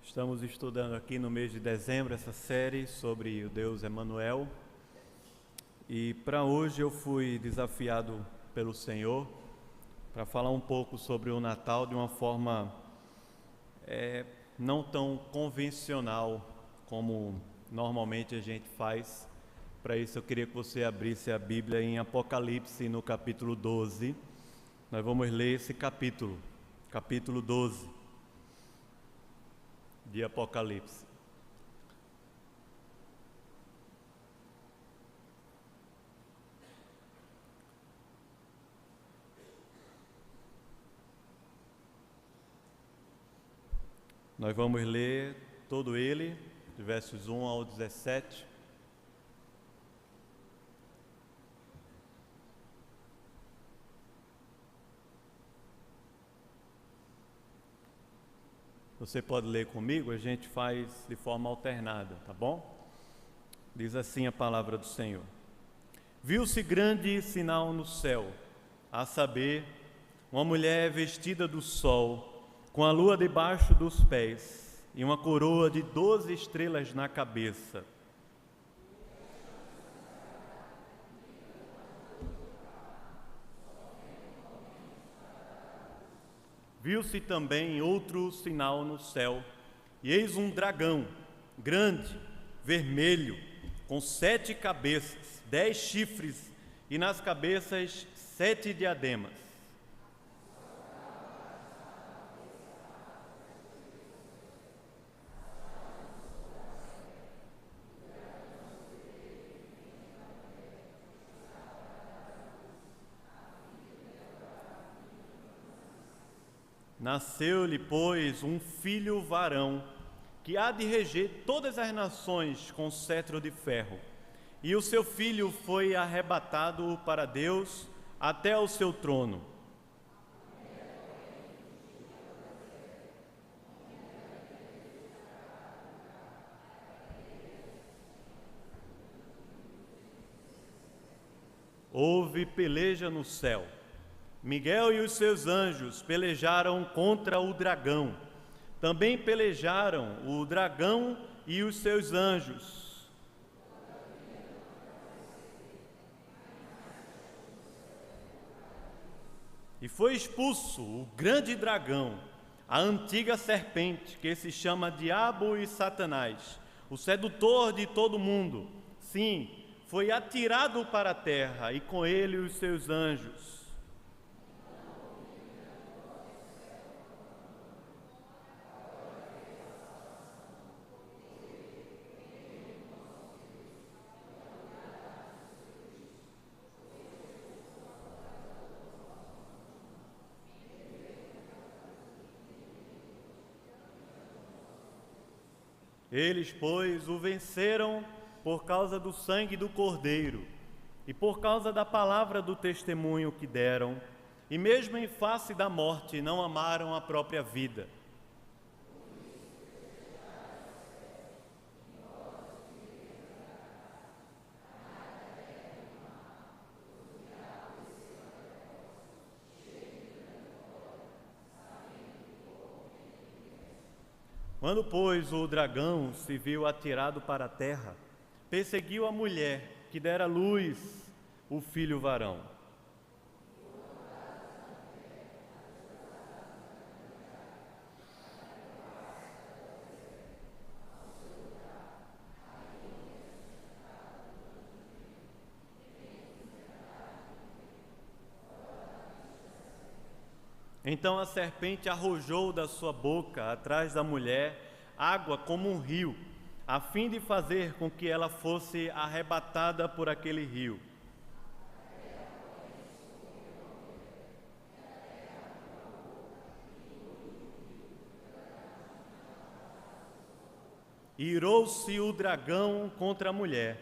Estamos estudando aqui no mês de dezembro essa série sobre o Deus Emanuel. E para hoje eu fui desafiado pelo Senhor para falar um pouco sobre o Natal de uma forma não tão convencional como normalmente a gente faz. Para isso eu queria que você abrisse a Bíblia em Apocalipse no capítulo 12. Nós vamos ler esse capítulo 12 de Apocalipse. Nós vamos ler todo ele, de versos 1 ao 17. Você pode ler comigo, a gente faz de forma alternada, tá bom? Diz assim a palavra do Senhor. Viu-se grande sinal no céu, a saber, uma mulher vestida do sol, com a lua debaixo dos pés e uma coroa de 12 estrelas na cabeça. Viu-se também outro sinal no céu, e eis um dragão, grande, vermelho, com 7 cabeças, 10 chifres, e nas cabeças 7 diademas. Nasceu-lhe, pois, um filho varão, que há de reger todas as nações com cetro de ferro. E o seu filho foi arrebatado para Deus até o seu trono. Houve peleja no céu. Miguel e os seus anjos pelejaram contra o dragão. Também pelejaram o dragão e os seus anjos. E foi expulso o grande dragão, a antiga serpente, que se chama Diabo e Satanás, o sedutor de todo mundo. Sim, foi atirado para a terra, e com ele os seus anjos. Eles, pois, o venceram por causa do sangue do Cordeiro e por causa da palavra do testemunho que deram, e mesmo em face da morte não amaram a própria vida. Quando, pois, o dragão se viu atirado para a terra, perseguiu a mulher que dera à luz o filho varão. Então a serpente arrojou da sua boca, atrás da mulher, água como um rio, a fim de fazer com que ela fosse arrebatada por aquele rio. Irou-se o dragão contra a mulher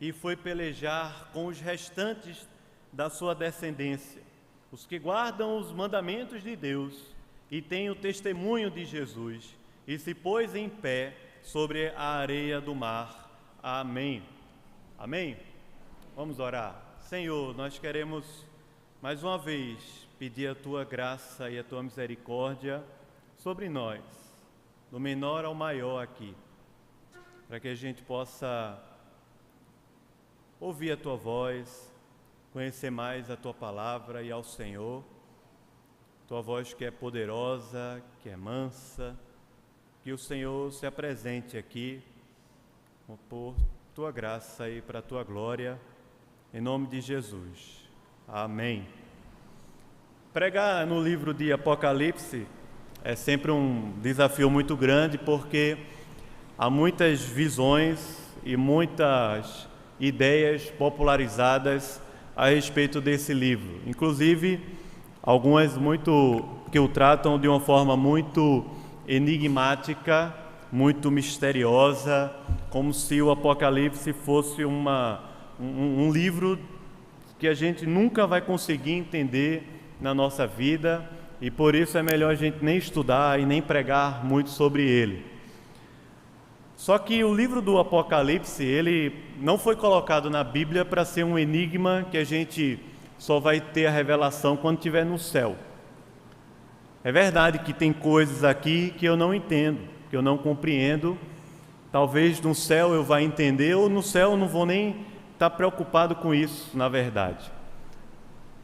e foi pelejar com os restantes da sua descendência, os que guardam os mandamentos de Deus e têm o testemunho de Jesus, e se pôs em pé sobre a areia do mar. Amém. Amém? Vamos orar. Senhor, nós queremos mais uma vez pedir a Tua graça e a Tua misericórdia sobre nós. do menor ao maior aqui, para que a gente possa ouvir a Tua voz, conhecer mais a Tua palavra e ao Senhor, Tua voz que é poderosa, que é mansa, que o Senhor se apresente aqui por Tua graça e para a Tua glória, em nome de Jesus. Amém. Pregar no livro de Apocalipse é sempre um desafio muito grande, porque há muitas visões e muitas ideias popularizadas a respeito desse livro. Inclusive, algumas que o tratam de uma forma muito enigmática, muito misteriosa, como se o Apocalipse fosse um livro que a gente nunca vai conseguir entender na nossa vida, e por isso é melhor a gente nem estudar e nem pregar muito sobre ele. Só que o livro do Apocalipse, ele não foi colocado na Bíblia para ser um enigma que a gente só vai ter a revelação quando estiver no céu. É verdade que tem coisas aqui que eu não entendo, que eu não compreendo. Talvez no céu eu vá entender, ou no céu eu não vou nem estar preocupado com isso, na verdade.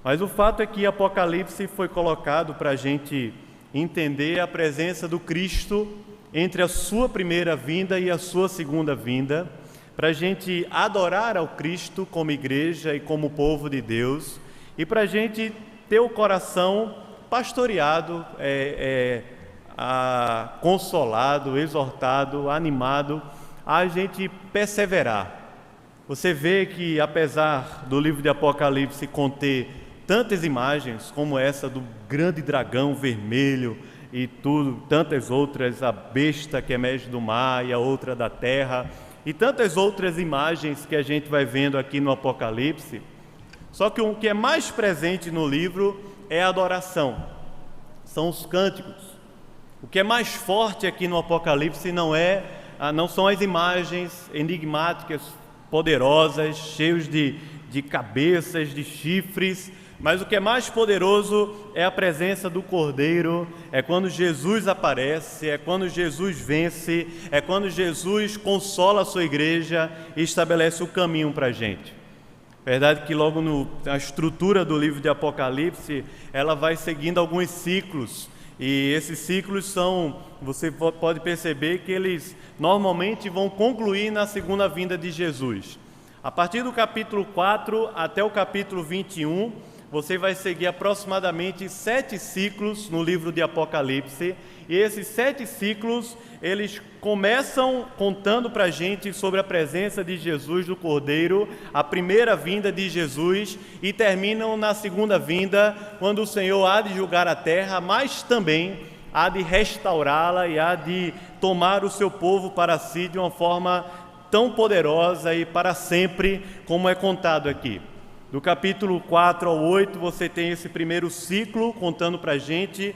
Mas o fato é que Apocalipse foi colocado para a gente entender a presença do Cristo entre a sua primeira vinda e a sua segunda vinda, para a gente adorar ao Cristo como igreja e como povo de Deus, e para a gente ter o coração pastoreado, consolado, exortado, animado, a gente perseverar. Você vê que, apesar do livro de Apocalipse conter tantas imagens como essa do grande dragão vermelho e tantas outras, a besta que emerge do mar e a outra da terra, e tantas outras imagens que a gente vai vendo aqui no Apocalipse, só que o que é mais presente no livro é a adoração, são os cânticos. O que é mais forte aqui no Apocalipse não são as imagens enigmáticas, poderosas, cheios de cabeças, de chifres, mas o que é mais poderoso é a presença do Cordeiro, é quando Jesus aparece, é quando Jesus vence, é quando Jesus consola a sua igreja e estabelece o caminho para a gente. Verdade que logo na estrutura do livro de Apocalipse, ela vai seguindo alguns ciclos, e esses ciclos você pode perceber que eles normalmente vão concluir na segunda vinda de Jesus. A partir do capítulo 4 até o capítulo 21, você vai seguir aproximadamente 7 ciclos no livro de Apocalipse, e esses 7 ciclos, eles começam contando para a gente sobre a presença de Jesus, do Cordeiro, a primeira vinda de Jesus, e terminam na segunda vinda, quando o Senhor há de julgar a terra, mas também há de restaurá-la e há de tomar o seu povo para si de uma forma tão poderosa e para sempre, como é contado aqui. Do capítulo 4 ao 8, você tem esse primeiro ciclo contando para a gente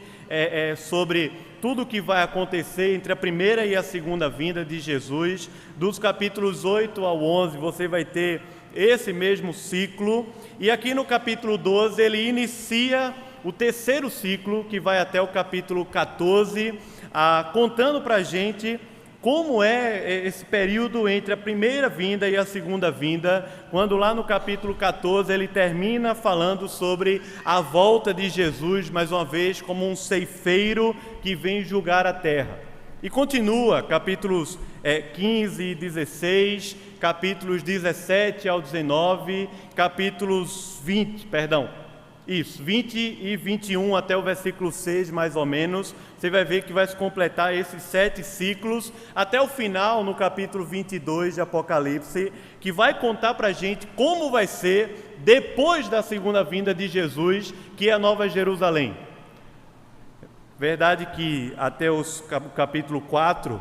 sobre tudo o que vai acontecer entre a primeira e a segunda vinda de Jesus. Dos capítulos 8 ao 11, você vai ter esse mesmo ciclo. E aqui no capítulo 12, ele inicia o terceiro ciclo, que vai até o capítulo 14, contando para a gente como é esse período entre a primeira vinda e a segunda vinda, quando lá no capítulo 14 ele termina falando sobre a volta de Jesus, mais uma vez, como um ceifeiro que vem julgar a terra. E continua, capítulos 15 e 16, capítulos 17 ao 19, capítulos 20 e 21 até o versículo 6, mais ou menos. Você vai ver que vai se completar esses 7 ciclos, até o final, no capítulo 22 de Apocalipse, que vai contar para a gente como vai ser depois da segunda vinda de Jesus, que é a Nova Jerusalém. Verdade que até o capítulo 4,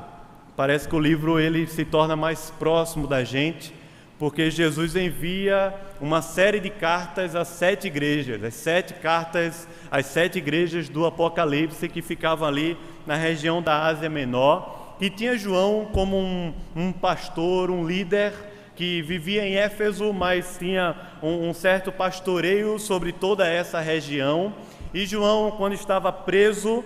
parece que o livro ele se torna mais próximo da gente, porque Jesus envia uma série de cartas às 7 igrejas, as 7 cartas às 7 igrejas do Apocalipse, que ficavam ali na região da Ásia Menor, e tinha João como um pastor, um líder, que vivia em Éfeso, mas tinha um certo pastoreio sobre toda essa região, E João, quando estava preso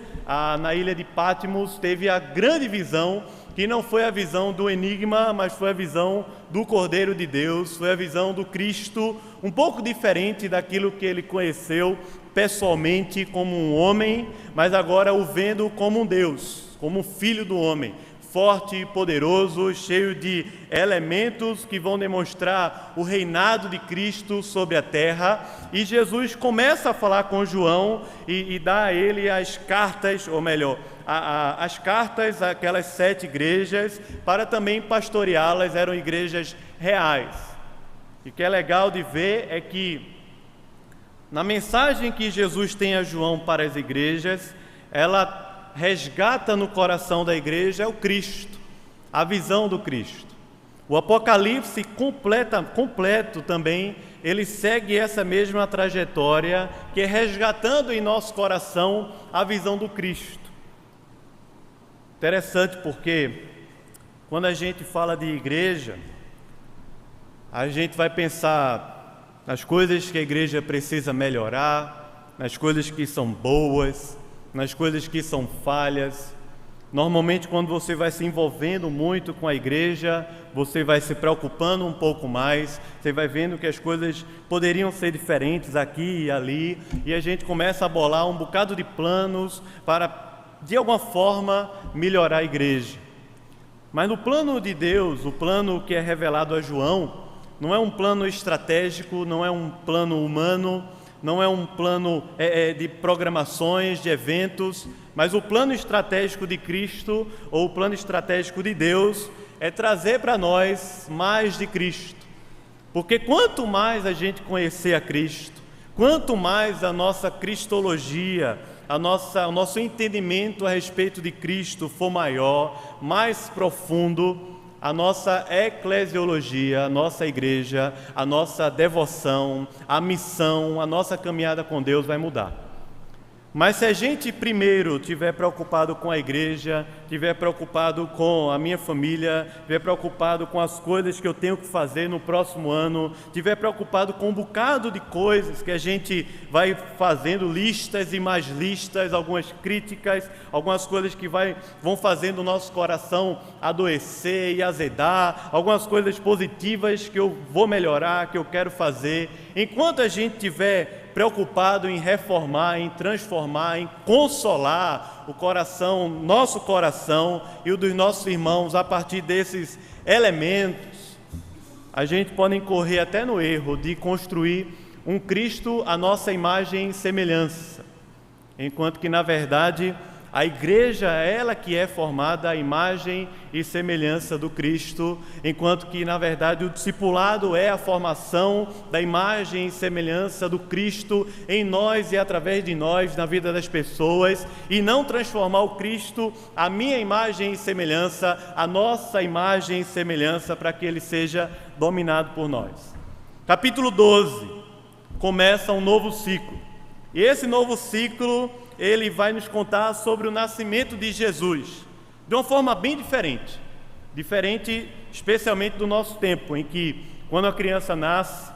na ilha de Patmos, teve a grande visão, que não foi a visão do enigma, mas foi a visão do Cordeiro de Deus, foi a visão do Cristo, um pouco diferente daquilo que ele conheceu pessoalmente como um homem, mas agora o vendo como um Deus, como um filho do homem, forte e poderoso, cheio de elementos que vão demonstrar o reinado de Cristo sobre a terra. E Jesus começa a falar com João e dá a ele as cartas, ou melhor, as cartas àquelas 7 igrejas, para também pastoreá-las. Eram igrejas reais. E o que é legal de ver é que na mensagem que Jesus tem a João para as igrejas, ela resgata no coração da igreja o Cristo, a visão do Cristo. O Apocalipse completo também, ele segue essa mesma trajetória, que é resgatando em nosso coração a visão do Cristo. Interessante porque quando a gente fala de igreja, a gente vai pensar nas coisas que a igreja precisa melhorar, nas coisas que são boas, nas coisas que são falhas. Normalmente, quando você vai se envolvendo muito com a igreja, você vai se preocupando um pouco mais, você vai vendo que as coisas poderiam ser diferentes aqui e ali, e a gente começa a bolar um bocado de planos para, de alguma forma, melhorar a igreja. Mas no plano de Deus, o plano que é revelado a João, não é um plano estratégico, não é um plano humano, não é um plano de programações, de eventos, mas o plano estratégico de Cristo, ou o plano estratégico de Deus, é trazer para nós mais de Cristo. Porque quanto mais a gente conhecer a Cristo, quanto mais a nossa cristologia, o nosso entendimento a respeito de Cristo for maior, mais profundo, a nossa eclesiologia, a nossa igreja, a nossa devoção, a missão, a nossa caminhada com Deus vai mudar. Mas se a gente primeiro estiver preocupado com a igreja, estiver preocupado com a minha família, estiver preocupado com as coisas que eu tenho que fazer no próximo ano, estiver preocupado com um bocado de coisas que a gente vai fazendo, listas e mais listas, algumas críticas, algumas coisas que vão fazendo o nosso coração adoecer e azedar, algumas coisas positivas que eu vou melhorar, que eu quero fazer. Enquanto a gente estiver preocupado em reformar, em transformar, em consolar o coração, nosso coração e o dos nossos irmãos a partir desses elementos, a gente pode incorrer até no erro de construir um Cristo à nossa imagem e semelhança, enquanto que, na verdade, a igreja é ela que é formada à imagem e semelhança do Cristo, enquanto que, na verdade, o discipulado é a formação da imagem e semelhança do Cristo em nós e através de nós, na vida das pessoas, e não transformar o Cristo, a minha imagem e semelhança, a nossa imagem e semelhança, para que ele seja dominado por nós. Capítulo 12, começa um novo ciclo, e esse novo ciclo ele vai nos contar sobre o nascimento de Jesus, de uma forma bem diferente especialmente do nosso tempo, em que quando a criança nasce,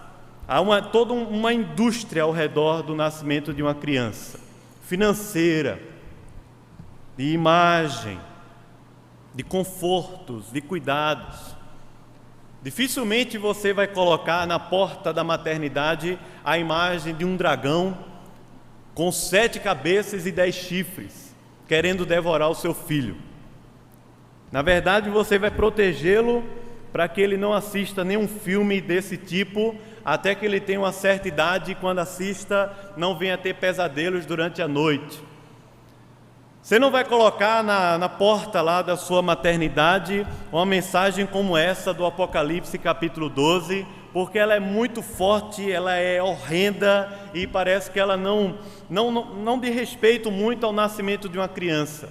há toda uma indústria ao redor do nascimento de uma criança, financeira, de imagem, de confortos, de cuidados. Dificilmente você vai colocar na porta da maternidade a imagem de um dragão com 7 cabeças e 10 chifres, querendo devorar o seu filho. Na verdade, você vai protegê-lo para que ele não assista nenhum filme desse tipo, até que ele tenha uma certa idade, e quando assista, não venha ter pesadelos durante a noite. Você não vai colocar na porta lá da sua maternidade uma mensagem como essa do Apocalipse capítulo 12, porque ela é muito forte, ela é horrenda e parece que ela não diz respeito muito ao nascimento de uma criança.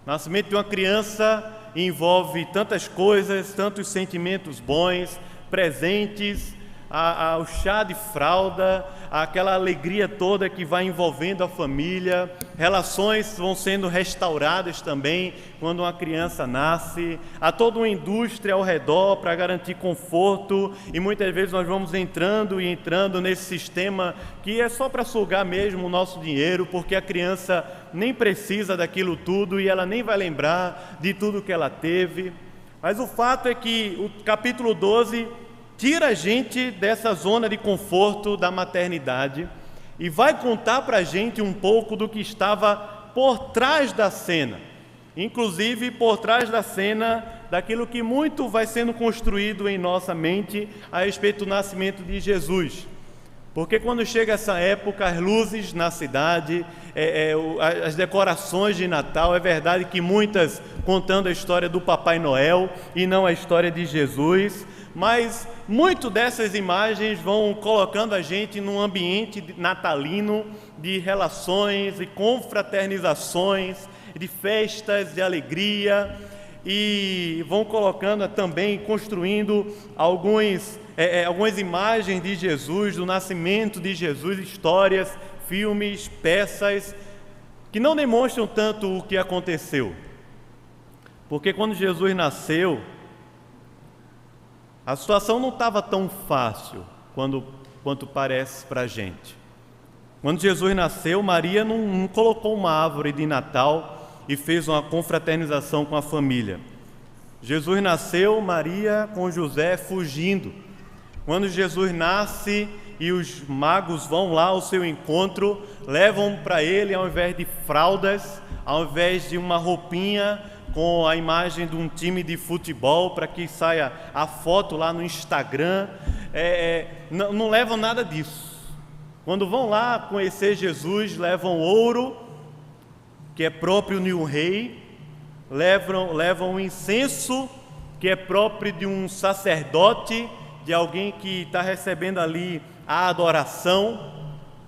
O nascimento de uma criança envolve tantas coisas, tantos sentimentos bons, presentes, ao chá de fralda, aquela alegria toda que vai envolvendo a família, relações vão sendo restauradas também quando uma criança nasce, há toda uma indústria ao redor para garantir conforto, e muitas vezes nós vamos entrando nesse sistema que é só para sugar mesmo o nosso dinheiro, porque a criança nem precisa daquilo tudo e ela nem vai lembrar de tudo que ela teve. Mas o fato é que o capítulo 12 tira a gente dessa zona de conforto da maternidade e vai contar para a gente um pouco do que estava por trás da cena, inclusive por trás da cena daquilo que muito vai sendo construído em nossa mente a respeito do nascimento de Jesus. Porque quando chega essa época, as luzes na cidade, as decorações de Natal, é verdade que muitas contando a história do Papai Noel e não a história de Jesus, mas muito dessas imagens vão colocando a gente num ambiente natalino de relações e confraternizações, de festas, de alegria, e vão colocando também, construindo algumas imagens de Jesus, do nascimento de Jesus, histórias, filmes, peças, que não demonstram tanto o que aconteceu. Porque quando Jesus nasceu, a situação não estava tão fácil quanto parece para a gente. Quando Jesus nasceu, Maria não colocou uma árvore de Natal e fez uma confraternização com a família. Jesus nasceu, Maria com José fugindo. Quando Jesus nasce e os magos vão lá ao seu encontro, levam para ele, ao invés de fraldas, ao invés de uma roupinha com a imagem de um time de futebol, para que saia a foto lá no Instagram, não levam nada disso. Quando vão lá conhecer Jesus, levam ouro, que é próprio de um rei, levam incenso, que é próprio de um sacerdote, de alguém que está recebendo ali a adoração,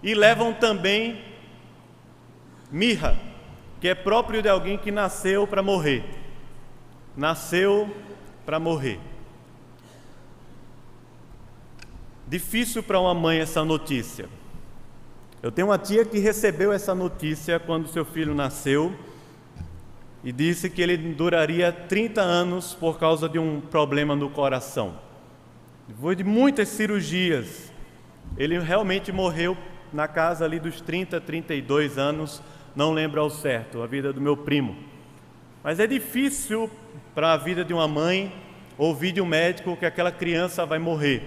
e levam também mirra, que é próprio de alguém que nasceu para morrer. Nasceu para morrer. Difícil para uma mãe essa notícia. Eu tenho uma tia que recebeu essa notícia quando seu filho nasceu e disse que ele duraria 30 anos por causa de um problema no coração. Depois de muitas cirurgias, ele realmente morreu na casa ali dos 30, 32 anos, não lembro ao certo, a vida do meu primo. Mas é difícil para a vida de uma mãe ouvir de um médico que aquela criança vai morrer.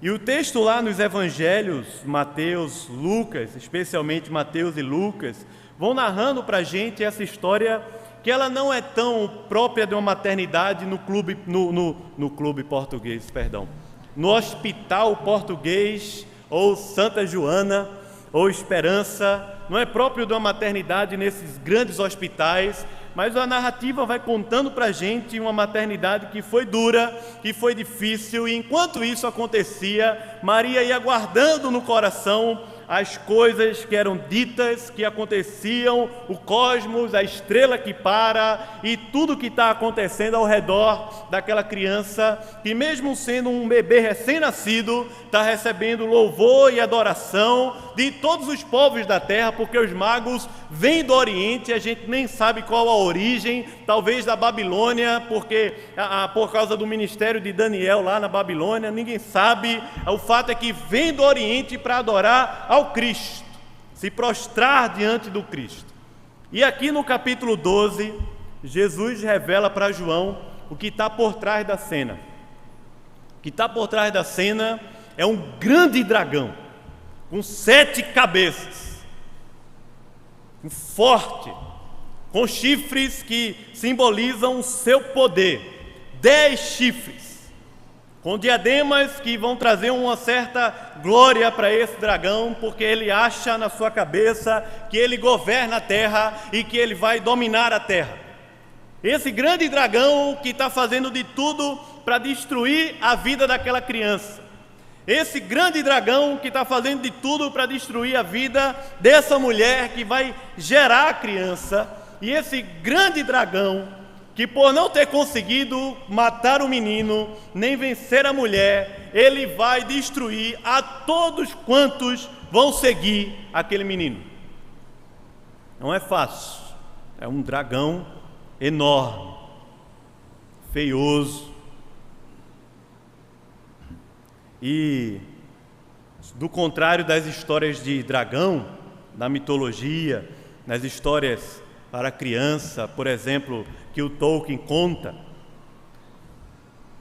E o texto lá nos evangelhos, Mateus, Lucas, especialmente Mateus e Lucas, vão narrando para a gente essa história que ela não é tão própria de uma maternidade no hospital português, ou Santa Joana, ou Esperança, não é próprio de uma maternidade nesses grandes hospitais, mas a narrativa vai contando para a gente uma maternidade que foi dura, que foi difícil, e enquanto isso acontecia, Maria ia guardando no coração as coisas que eram ditas, que aconteciam, o cosmos, a estrela que para e tudo que está acontecendo ao redor daquela criança que, mesmo sendo um bebê recém-nascido, está recebendo louvor e adoração de todos os povos da terra, porque os magos vêm do Oriente, a gente nem sabe qual a origem, talvez da Babilônia, porque por causa do ministério de Daniel lá na Babilônia, ninguém sabe. O fato é que vem do Oriente para adorar ao Cristo, se prostrar diante do Cristo. E aqui no capítulo 12, Jesus revela para João o que está por trás da cena. O que está por trás da cena é um grande dragão, com 7 cabeças, forte, com chifres que simbolizam o seu poder, 10 chifres, com diademas que vão trazer uma certa glória para esse dragão, porque ele acha na sua cabeça que ele governa a terra e que ele vai dominar a terra. Esse grande dragão que está fazendo de tudo para destruir a vida daquela criança. Esse grande dragão que está fazendo de tudo para destruir a vida dessa mulher que vai gerar a criança. E esse grande dragão que por não ter conseguido matar o menino, nem vencer a mulher, ele vai destruir a todos quantos vão seguir aquele menino. Não é fácil, é um dragão enorme, feioso. E do contrário das histórias de dragão, da mitologia, nas histórias para criança, por exemplo, que o Tolkien conta,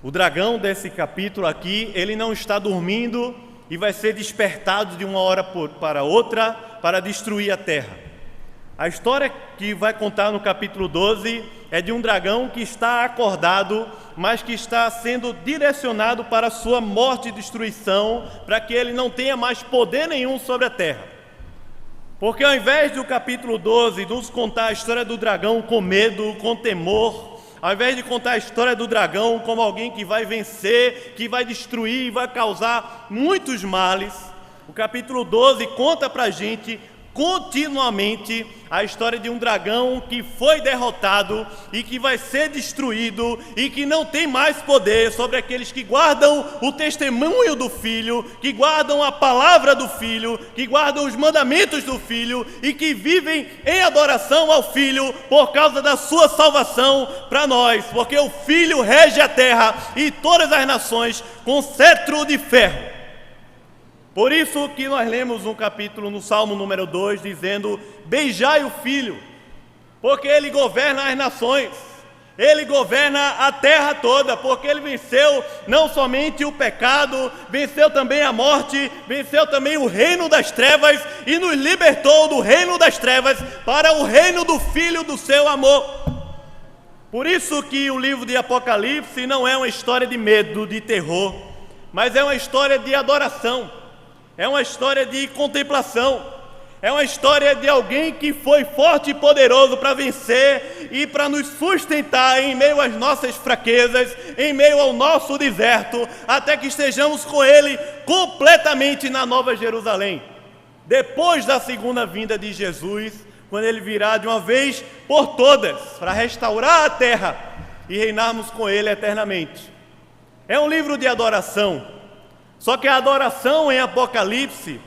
o dragão desse capítulo aqui, ele não está dormindo e vai ser despertado de uma hora para outra para destruir a terra. A história que vai contar no capítulo 12 é de um dragão que está acordado, mas que está sendo direcionado para a sua morte e destruição, para que ele não tenha mais poder nenhum sobre a terra. Porque ao invés do capítulo 12 nos contar a história do dragão com medo, com temor, ao invés de contar a história do dragão como alguém que vai vencer, que vai destruir e vai causar muitos males, o capítulo 12 conta para a gente continuamente a história de um dragão que foi derrotado e que vai ser destruído e que não tem mais poder sobre aqueles que guardam o testemunho do Filho, que guardam a palavra do Filho, que guardam os mandamentos do Filho e que vivem em adoração ao Filho por causa da sua salvação para nós, porque o Filho rege a terra e todas as nações com cetro de ferro. Por isso que nós lemos um capítulo no Salmo número 2, dizendo: beijai o Filho, porque Ele governa as nações, Ele governa a terra toda, porque Ele venceu não somente o pecado, venceu também a morte, venceu também o reino das trevas e nos libertou do reino das trevas para o reino do Filho do seu amor. Por isso que o livro de Apocalipse não é uma história de medo, de terror, mas é uma história de adoração. É uma história de contemplação, é uma história de alguém que foi forte e poderoso para vencer e para nos sustentar em meio às nossas fraquezas, em meio ao nosso deserto, até que estejamos com Ele completamente na Nova Jerusalém. Depois da segunda vinda de Jesus, quando Ele virá de uma vez por todas para restaurar a terra e reinarmos com Ele eternamente. É um livro de adoração. Só que a adoração em Apocalipse,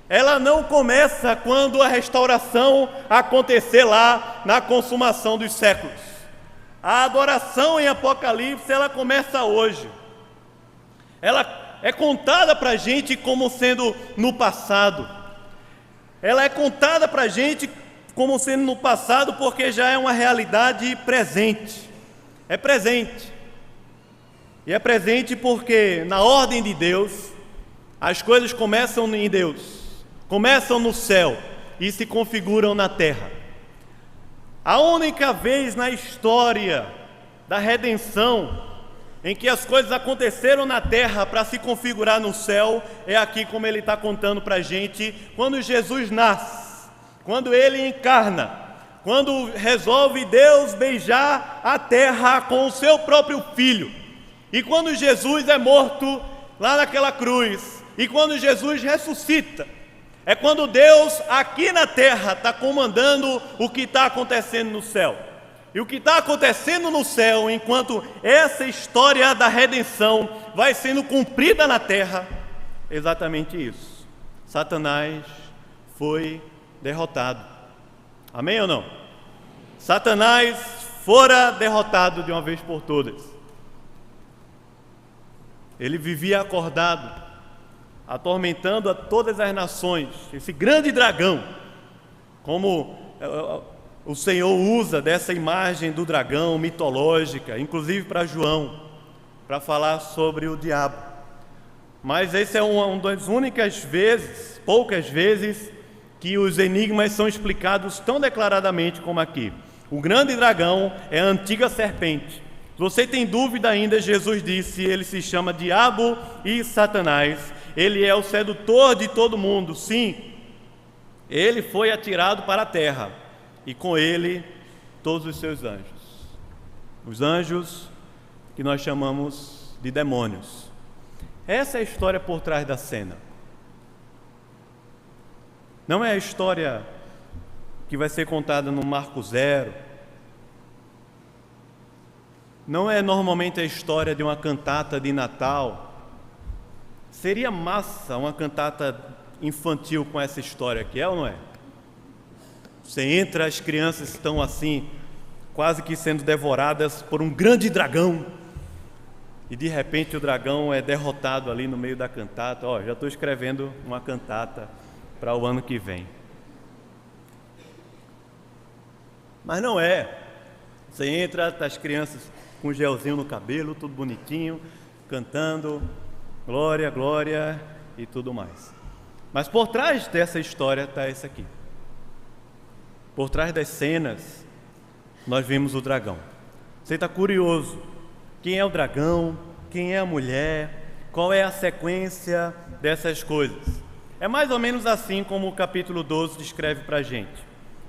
ela não começa quando a restauração acontecer lá na consumação dos séculos. A adoração em Apocalipse, ela começa hoje. Ela é contada para a gente como sendo no passado. Ela é contada para a gente como sendo no passado porque já é uma realidade presente. É presente. E é presente porque, na ordem de Deus, as coisas começam em Deus, começam no céu e se configuram na terra. A única vez na história da redenção em que as coisas aconteceram na terra para se configurar no céu é aqui, como ele está contando para a gente, quando Jesus nasce, quando ele encarna, quando resolve Deus beijar a terra com o seu próprio Filho. E quando Jesus é morto lá naquela cruz, e quando Jesus ressuscita, é quando Deus aqui na terra está comandando o que está acontecendo no céu. E o que está acontecendo no céu, enquanto essa história da redenção vai sendo cumprida na terra, é exatamente isso. Satanás foi derrotado. Amém ou não? Satanás fora derrotado de uma vez por todas. Ele vivia acordado, atormentando a todas as nações, esse grande dragão, como o Senhor usa dessa imagem do dragão mitológica, inclusive para João, para falar sobre o diabo. Mas esse é uma das únicas vezes, poucas vezes, que os enigmas são explicados tão declaradamente como aqui. O grande dragão é a antiga serpente. Se você tem dúvida ainda, Jesus disse, ele se chama Diabo e Satanás. Ele é o sedutor de todo mundo, sim. Ele foi atirado para a terra e com ele todos os seus anjos. Os anjos que nós chamamos de demônios. Essa é a história por trás da cena. Não é a história que vai ser contada no Marco Zero. não é normalmente a história de uma cantata de Natal. Seria massa uma cantata infantil com essa história aqui, é ou não é? Você entra, as crianças estão assim, quase que sendo devoradas por um grande dragão, e de repente o dragão é derrotado ali no meio da cantata. Já estou escrevendo uma cantata para o ano que vem. Mas não é. Você entra, tá as crianças com um gelzinho no cabelo, tudo bonitinho, cantando glória, glória e tudo mais. Mas por trás dessa história está esse aqui. Por trás das cenas, nós vimos o dragão. Você está curioso? Quem é o dragão? Quem é a mulher? Qual é a sequência dessas coisas? É mais ou menos assim como o capítulo 12 descreve para a gente.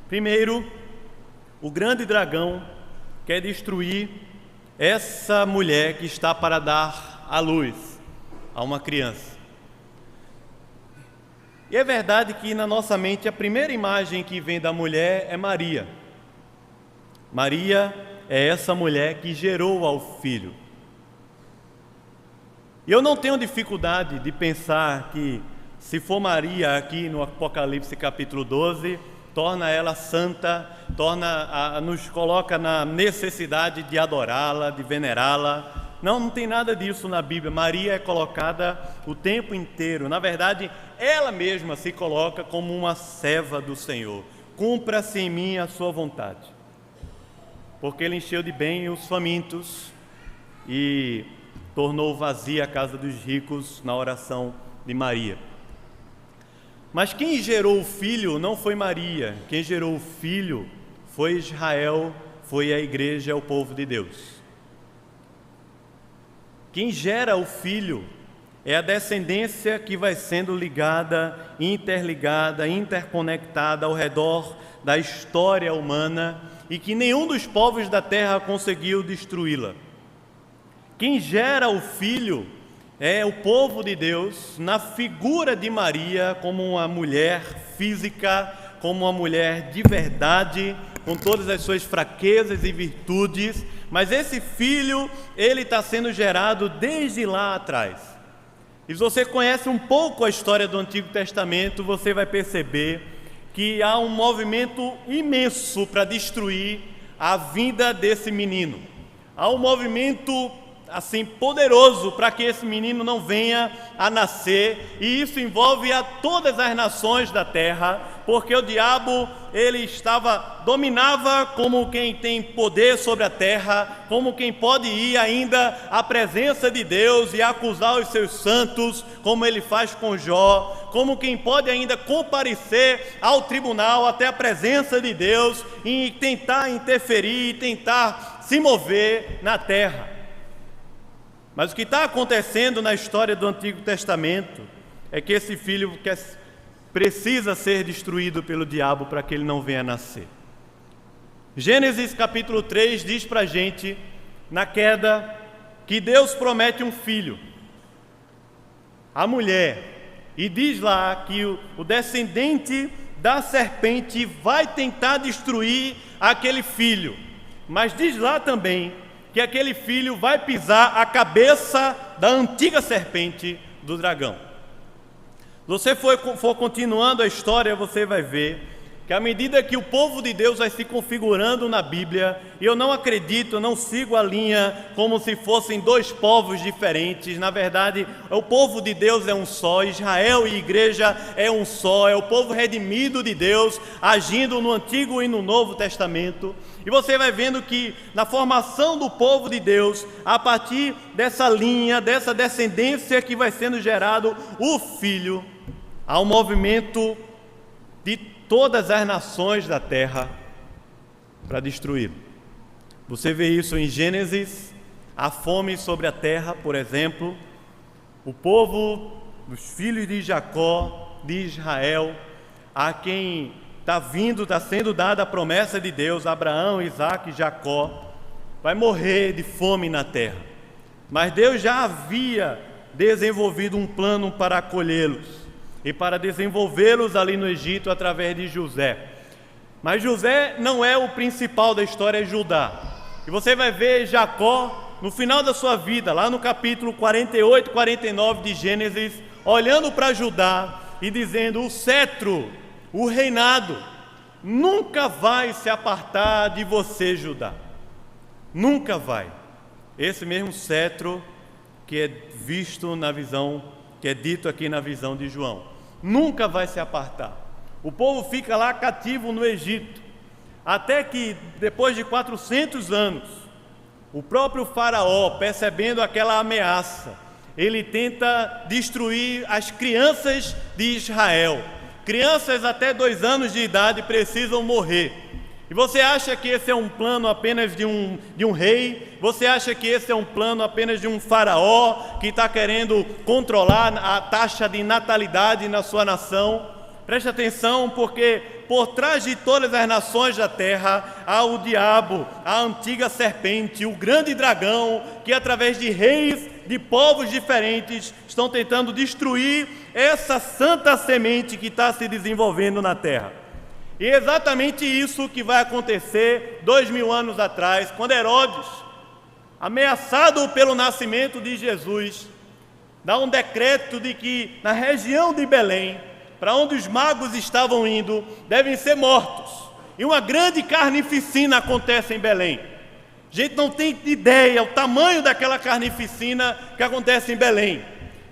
Primeiro, o grande dragão quer destruir essa mulher que está para dar à luz a uma criança. E é verdade que na nossa mente a primeira imagem que vem da mulher é Maria. Maria é essa mulher que gerou ao filho. E eu não tenho dificuldade de pensar que, se for Maria aqui no Apocalipse capítulo 12, torna ela santa, nos coloca na necessidade de adorá-la, de venerá-la. Não tem nada disso na Bíblia. Maria é colocada o tempo inteiro. Na verdade, ela mesma se coloca como uma serva do Senhor. Cumpra-se em mim a sua vontade. Porque ele encheu de bem os famintos e tornou vazia a casa dos ricos na oração de Maria. Mas quem gerou o filho não foi Maria. Quem gerou o filho foi Israel, foi a igreja, o povo de Deus. Quem gera o filho é a descendência que vai sendo ligada, interligada, interconectada ao redor da história humana e que nenhum dos povos da terra conseguiu destruí-la. Quem gera o filho é o povo de Deus na figura de Maria como uma mulher física, como uma mulher de verdade, com todas as suas fraquezas e virtudes, mas esse filho, ele está sendo gerado desde lá atrás. E se você conhece um pouco a história do Antigo Testamento, você vai perceber que há um movimento imenso para destruir a vida desse menino. Há um movimento assim poderoso para que esse menino não venha a nascer, e isso envolve a todas as nações da terra, porque o diabo ele dominava como quem tem poder sobre a terra, como quem pode ir ainda à presença de Deus e acusar os seus santos, como ele faz com Jó, como quem pode ainda comparecer ao tribunal até a presença de Deus e tentar interferir, tentar se mover na terra. Mas o que está acontecendo na história do Antigo Testamento é que esse filho precisa ser destruído pelo diabo para que ele não venha a nascer. Gênesis capítulo 3 diz para a gente, na queda, que Deus promete um filho à mulher, e diz lá que o descendente da serpente vai tentar destruir aquele filho, mas diz lá também que aquele filho vai pisar a cabeça da antiga serpente do dragão. Se você for continuando a história, você vai ver que à medida que o povo de Deus vai se configurando na Bíblia, e eu não acredito, não sigo a linha como se fossem dois povos diferentes. Na verdade, o povo de Deus é um só, Israel e igreja é um só, é o povo redimido de Deus, agindo no Antigo e no Novo Testamento. E você vai vendo que na formação do povo de Deus, a partir dessa linha, dessa descendência que vai sendo gerado o Filho, há um movimento de todas as nações da terra para destruí-lo. Você vê isso em Gênesis, a fome sobre a terra, por exemplo, o povo, os filhos de Jacó, de Israel, a quem está sendo dada a promessa de Deus, Abraão, Isaque e Jacó, vai morrer de fome na terra. Mas Deus já havia desenvolvido um plano para acolhê-los e para desenvolvê-los ali no Egito através de José. Mas José não é o principal da história, é Judá. E você vai ver Jacó, no final da sua vida, lá no capítulo 48, 49 de Gênesis, olhando para Judá e dizendo: o cetro, o reinado, nunca vai se apartar de você, Judá. Nunca vai. Esse mesmo cetro que é visto na visão, que é dito aqui na visão de João, nunca vai se apartar. O povo fica lá cativo no Egito, até que depois de 400 anos, o próprio faraó, percebendo aquela ameaça, ele tenta destruir as crianças de Israel. Crianças até 2 anos de idade precisam morrer. E você acha que esse é um plano apenas de um rei? Você acha que esse é um plano apenas de um faraó que está querendo controlar a taxa de natalidade na sua nação? Preste atenção, porque por trás de todas as nações da terra há o diabo, a antiga serpente, o grande dragão, que através de reis de povos diferentes estão tentando destruir essa santa semente que está se desenvolvendo na terra. E é exatamente isso que vai acontecer 2000 anos atrás, quando Herodes, ameaçado pelo nascimento de Jesus, dá um decreto de que na região de Belém, para onde os magos estavam indo, devem ser mortos. E uma grande carnificina acontece em Belém. A gente não tem ideia o tamanho daquela carnificina que acontece em Belém.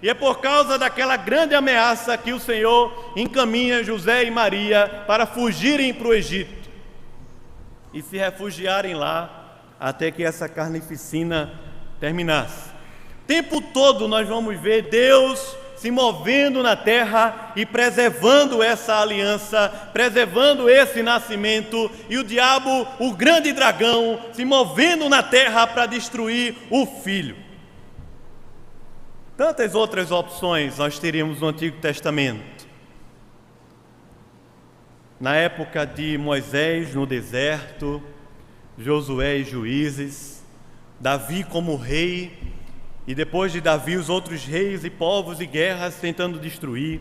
E é por causa daquela grande ameaça que o Senhor encaminha José e Maria para fugirem para o Egito e se refugiarem lá até que essa carnificina terminasse. O tempo todo nós vamos ver Deus se movendo na terra e preservando essa aliança, preservando esse nascimento, e o diabo, o grande dragão, se movendo na terra para destruir o filho. Tantas outras opções nós teríamos no Antigo Testamento. Na época de Moisés no deserto, Josué e Juízes, Davi como rei, e depois de Davi os outros reis e povos e guerras tentando destruir.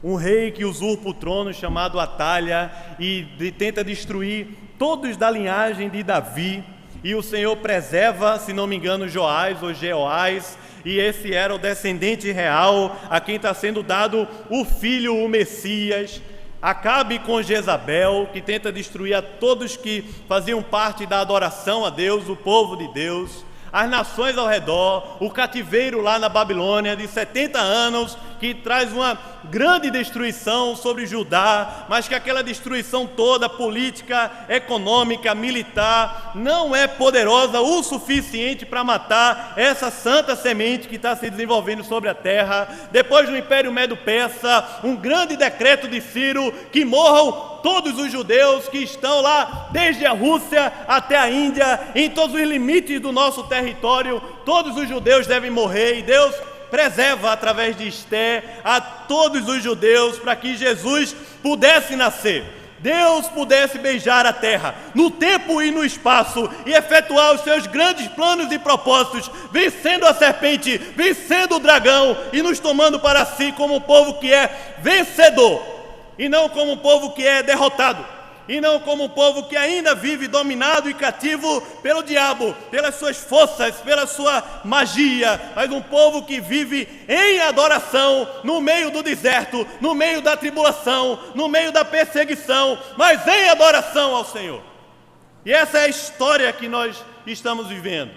Um rei que usurpa o trono chamado Atalha e tenta destruir todos da linhagem de Davi. E o Senhor preserva, se não me engano, Joás ou Jeoás, e esse era o descendente real a quem está sendo dado o filho, o Messias. Acabe com Jezabel, que tenta destruir a todos que faziam parte da adoração a Deus, o povo de Deus. As nações ao redor, o cativeiro lá na Babilônia de 70 anos, que traz uma grande destruição sobre Judá, mas que aquela destruição toda, política, econômica, militar, não é poderosa o suficiente para matar essa santa semente que está se desenvolvendo sobre a terra. Depois do Império Medo-Persa, um grande decreto de Ciro que morram todos os judeus que estão lá, desde a Rússia até a Índia, em todos os limites do nosso território, todos os judeus devem morrer, e Deus preserva através de Esté a todos os judeus para que Jesus pudesse nascer, Deus pudesse beijar a terra, no tempo e no espaço, e efetuar os seus grandes planos e propósitos, vencendo a serpente, vencendo o dragão, e nos tomando para si como um povo que é vencedor, e não como um povo que é derrotado, e não como um povo que ainda vive dominado e cativo pelo diabo, pelas suas forças, pela sua magia, mas um povo que vive em adoração, no meio do deserto, no meio da tribulação, no meio da perseguição, mas em adoração ao Senhor. E essa é a história que nós estamos vivendo.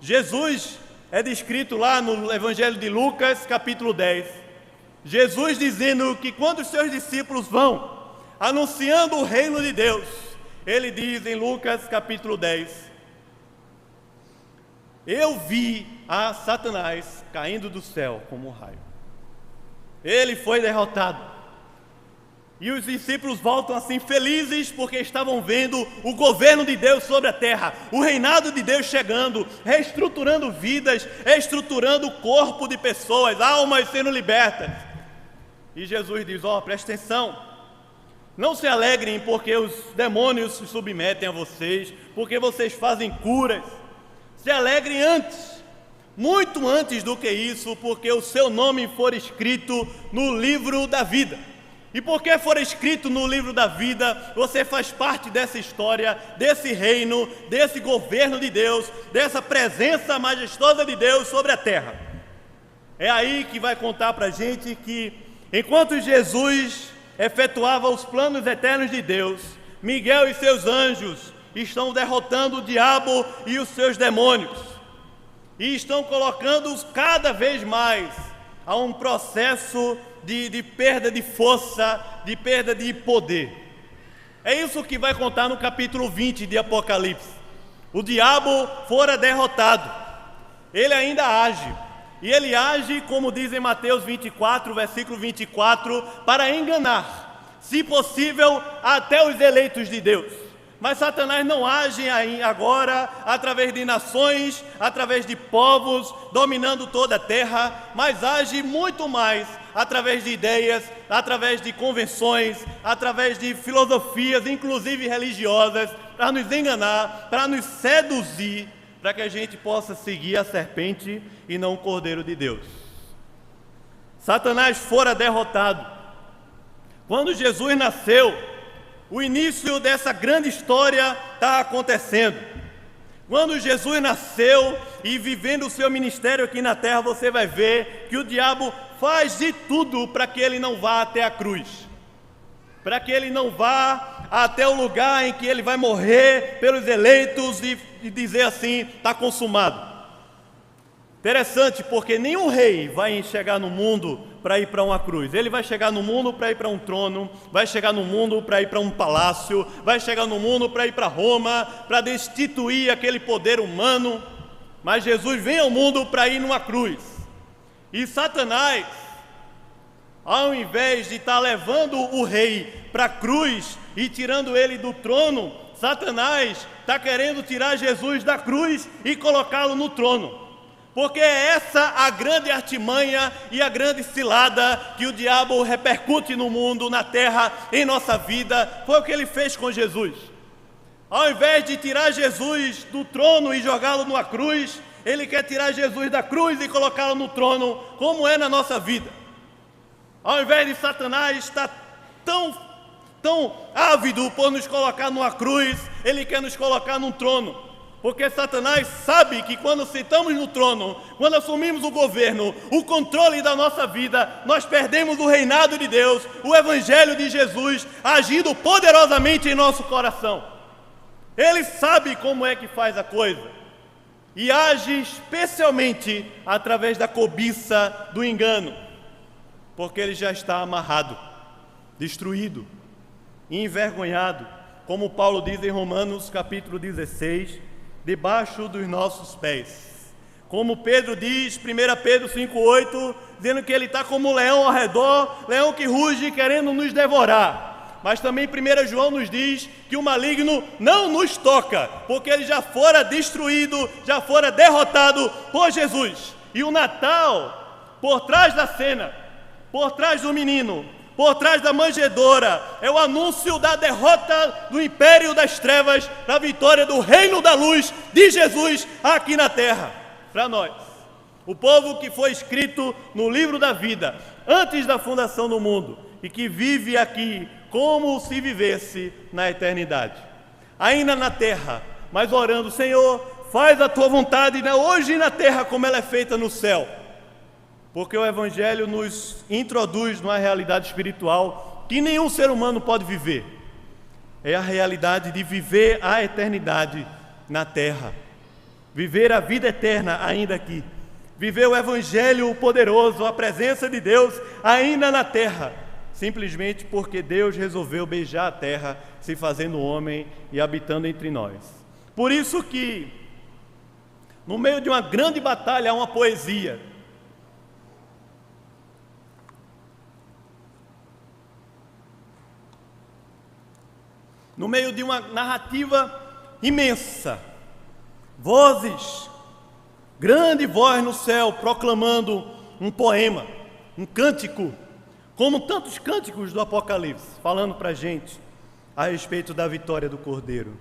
Jesus é descrito lá no Evangelho de Lucas, capítulo 10, Jesus dizendo que quando os seus discípulos vão anunciando o reino de Deus, ele diz em Lucas capítulo 10, eu vi a Satanás caindo do céu como um raio. Ele foi derrotado. E os discípulos voltam assim felizes porque estavam vendo o governo de Deus sobre a terra, o reinado de Deus chegando, reestruturando vidas, reestruturando o corpo de pessoas, almas sendo libertas. E Jesus diz, presta atenção, não se alegrem porque os demônios se submetem a vocês, porque vocês fazem curas. Se alegrem antes, muito antes do que isso, porque o seu nome for escrito no livro da vida. E porque for escrito no livro da vida, você faz parte dessa história, desse reino, desse governo de Deus, dessa presença majestosa de Deus sobre a terra. É aí que vai contar para a gente que, enquanto Jesus efetuava os planos eternos de Deus, Miguel e seus anjos estão derrotando o diabo e os seus demônios, e estão colocando-os cada vez mais a um processo de perda de força, de perda de poder. É isso que vai contar no capítulo 20 de Apocalipse. O diabo fora derrotado, ele ainda age, e ele age, como diz em Mateus 24, versículo 24, para enganar, se possível, até os eleitos de Deus. Mas Satanás não age agora através de nações, através de povos, dominando toda a terra, mas age muito mais através de ideias, através de convenções, através de filosofias, inclusive religiosas, para nos enganar, para nos seduzir, para que a gente possa seguir a serpente e não o Cordeiro de Deus. Satanás fora derrotado. Quando Jesus nasceu, o início dessa grande história está acontecendo. Quando Jesus nasceu e vivendo o seu ministério aqui na terra, você vai ver que o diabo faz de tudo para que ele não vá até a cruz, para que ele não vá até o lugar em que ele vai morrer pelos eleitos e dizer assim: está consumado. Interessante, porque nenhum rei vai chegar no mundo para ir para uma cruz. Ele vai chegar no mundo para ir para um trono, vai chegar no mundo para ir para um palácio, vai chegar no mundo para ir para Roma, para destituir aquele poder humano. Mas Jesus vem ao mundo para ir numa cruz. E Satanás, ao invés de estar levando o rei para a cruz e tirando ele do trono, Satanás está querendo tirar Jesus da cruz e colocá-lo no trono. Porque é essa a grande artimanha e a grande cilada que o diabo repercute no mundo, na terra, em nossa vida. Foi o que ele fez com Jesus. Ao invés de tirar Jesus do trono e jogá-lo numa cruz, ele quer tirar Jesus da cruz e colocá-lo no trono, como é na nossa vida. Ao invés de Satanás estar tão ávido por nos colocar numa cruz, ele quer nos colocar num trono. Porque Satanás sabe que quando sentamos no trono, quando assumimos o governo, o controle da nossa vida, nós perdemos o reinado de Deus, o Evangelho de Jesus, agindo poderosamente em nosso coração. Ele sabe como é que faz a coisa, e age especialmente através da cobiça, do engano, porque ele já está amarrado, destruído, envergonhado, como Paulo diz em Romanos capítulo 16, debaixo dos nossos pés. Como Pedro diz, 1 Pedro 5,8, dizendo que ele está como um leão ao redor, leão que ruge querendo nos devorar. Mas também 1 João nos diz que o maligno não nos toca, porque ele já fora destruído, já fora derrotado por Jesus. E o Natal, por trás da cena, por trás do menino, por trás da manjedoura, é o anúncio da derrota do império das trevas, da vitória do reino da luz de Jesus aqui na terra, para nós. O povo que foi escrito no livro da vida, antes da fundação do mundo, e que vive aqui como se vivesse na eternidade. Ainda na terra, mas orando: Senhor, faz a tua vontade, hoje na terra como ela é feita no céu. Porque o Evangelho nos introduz numa realidade espiritual que nenhum ser humano pode viver. É a realidade de viver a eternidade na terra. Viver a vida eterna ainda aqui. Viver o Evangelho poderoso, a presença de Deus ainda na terra. Simplesmente porque Deus resolveu beijar a terra, se fazendo homem e habitando entre nós. Por isso que, no meio de uma grande batalha, há uma poesia. No meio de uma narrativa imensa, vozes, grande voz no céu proclamando um poema, um cântico, como tantos cânticos do Apocalipse, falando para a gente a respeito da vitória do Cordeiro.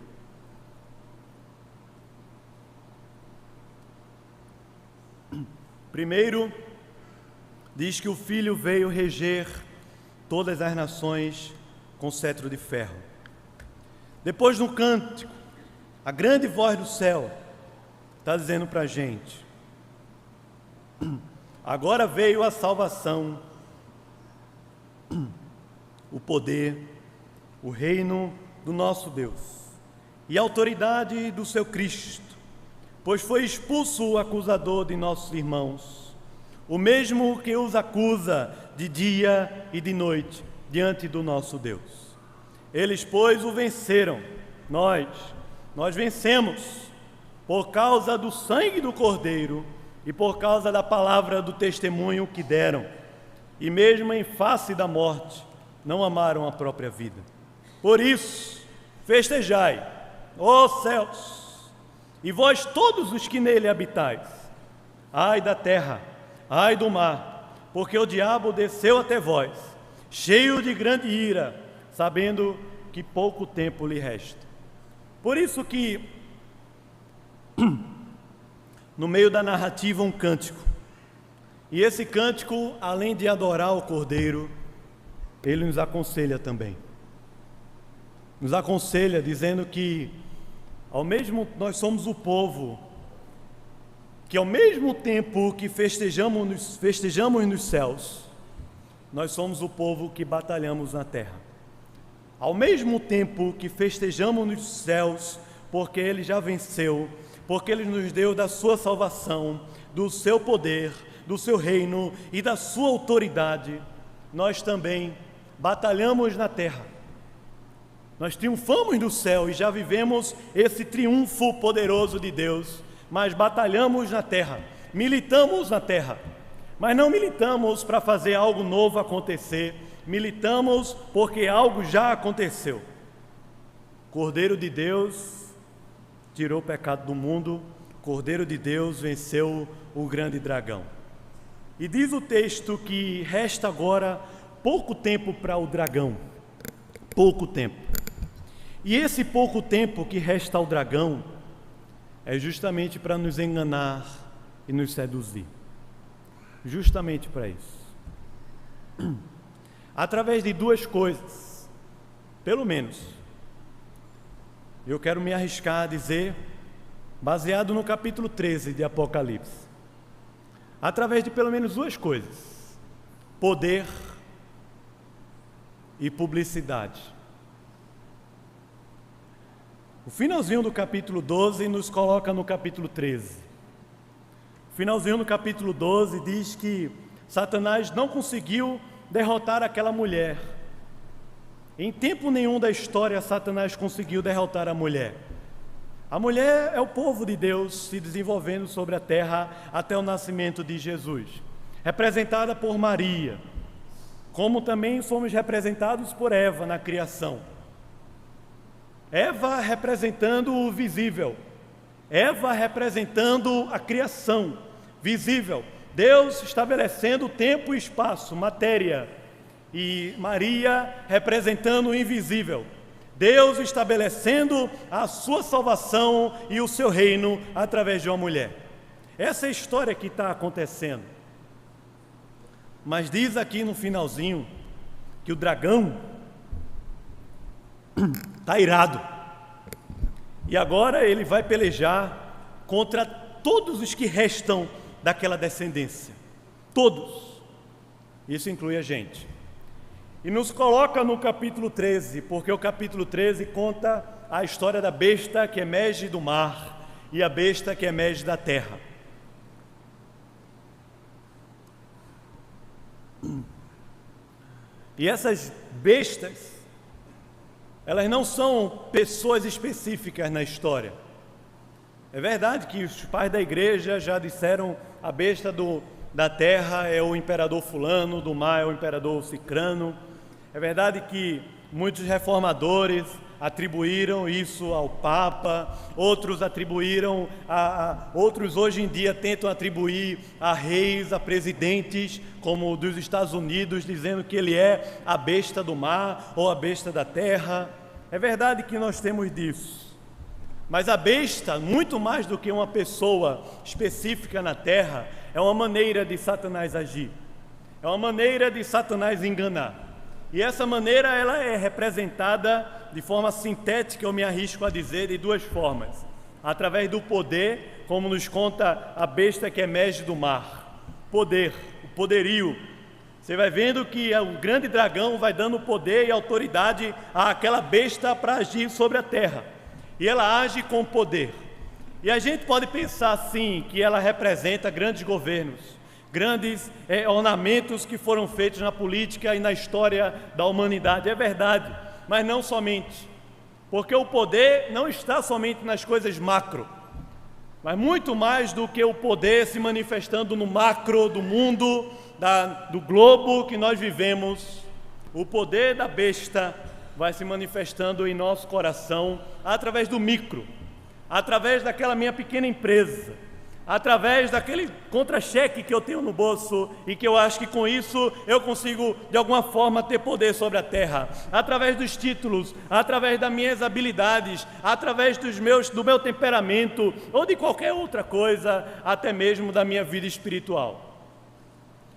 Primeiro, diz que o Filho veio reger todas as nações com cetro de ferro. Depois no cântico, a grande voz do céu está dizendo para a gente: agora veio a salvação, o poder, o reino do nosso Deus e a autoridade do seu Cristo, pois foi expulso o acusador de nossos irmãos, o mesmo que os acusa de dia e de noite diante do nosso Deus. Eles, pois, o venceram, nós vencemos por causa do sangue do Cordeiro e por causa da palavra do testemunho que deram, e mesmo em face da morte, não amaram a própria vida. Por isso, festejai, ó céus, e vós todos os que nele habitais. Ai da terra, ai do mar, porque o diabo desceu até vós, cheio de grande ira, sabendo que pouco tempo lhe resta. Por isso que, no meio da narrativa, um cântico. E esse cântico, além de adorar o Cordeiro, ele nos aconselha também. Nos aconselha dizendo que, nós somos o povo que, ao mesmo tempo que festejamos nos céus, nós somos o povo que batalhamos na terra. Ao mesmo tempo que festejamos nos céus, porque Ele já venceu, porque Ele nos deu da sua salvação, do seu poder, do seu reino e da sua autoridade, nós também batalhamos na terra. Nós triunfamos no céu e já vivemos esse triunfo poderoso de Deus, mas batalhamos na terra, militamos na terra, mas não militamos para fazer algo novo acontecer, militamos porque algo já aconteceu. Cordeiro de Deus tirou o pecado do mundo, Cordeiro de Deus venceu o grande dragão. E diz o texto que resta agora pouco tempo para o dragão, pouco tempo. E esse pouco tempo que resta ao dragão é justamente para nos enganar e nos seduzir. Justamente para isso. Através de duas coisas, pelo menos, eu quero me arriscar a dizer, baseado no capítulo 13 de Apocalipse, através de pelo menos duas coisas: poder e publicidade. O finalzinho do capítulo 12 nos coloca no capítulo 13. O finalzinho do capítulo 12 diz que Satanás não conseguiu derrotar aquela mulher. Em tempo nenhum da história, Satanás conseguiu derrotar a mulher. A mulher é o povo de Deus se desenvolvendo sobre a terra até o nascimento de Jesus, representada por Maria, como também somos representados por Eva na criação. Eva representando o visível, Eva representando a criação visível, Deus estabelecendo tempo e espaço, matéria, e Maria representando o invisível, Deus estabelecendo a sua salvação e o seu reino através de uma mulher. Essa é a história que está acontecendo. Mas diz aqui no finalzinho que o dragão está irado. E agora ele vai pelejar contra todos os que restam daquela descendência. Todos. Isso inclui a gente. E nos coloca no capítulo 13, porque o capítulo 13 conta a história da besta que emerge do mar e a besta que emerge da terra. E essas bestas, elas não são pessoas específicas na história. É verdade que os pais da igreja já disseram: a besta da terra é o imperador fulano, do mar é o imperador cicrano. É verdade que muitos reformadores atribuíram isso ao Papa, outros atribuíram outros hoje em dia tentam atribuir a reis, a presidentes, como o dos Estados Unidos, dizendo que ele é a besta do mar ou a besta da terra. É verdade que nós temos disso, mas a besta, muito mais do que uma pessoa específica na terra, é uma maneira de Satanás agir, é uma maneira de Satanás enganar. E essa maneira ela é representada de forma sintética, eu me arrisco a dizer, de duas formas. Através do poder, como nos conta a besta que emerge do mar. Poder, o poderio. Você vai vendo que o grande dragão vai dando poder e autoridade àquela besta para agir sobre a terra. E ela age com poder. E a gente pode pensar assim, que ela representa grandes governos, grandes ornamentos que foram feitos na política e na história da humanidade. É verdade, mas não somente. Porque o poder não está somente nas coisas macro, mas muito mais do que o poder se manifestando no macro do mundo, do globo que nós vivemos. O poder da besta vai se manifestando em nosso coração através do micro, através daquela minha pequena empresa, através daquele contra-cheque que eu tenho no bolso e que eu acho que com isso eu consigo de alguma forma ter poder sobre a terra, através dos títulos, através das minhas habilidades, através do meu temperamento ou de qualquer outra coisa, até mesmo da minha vida espiritual.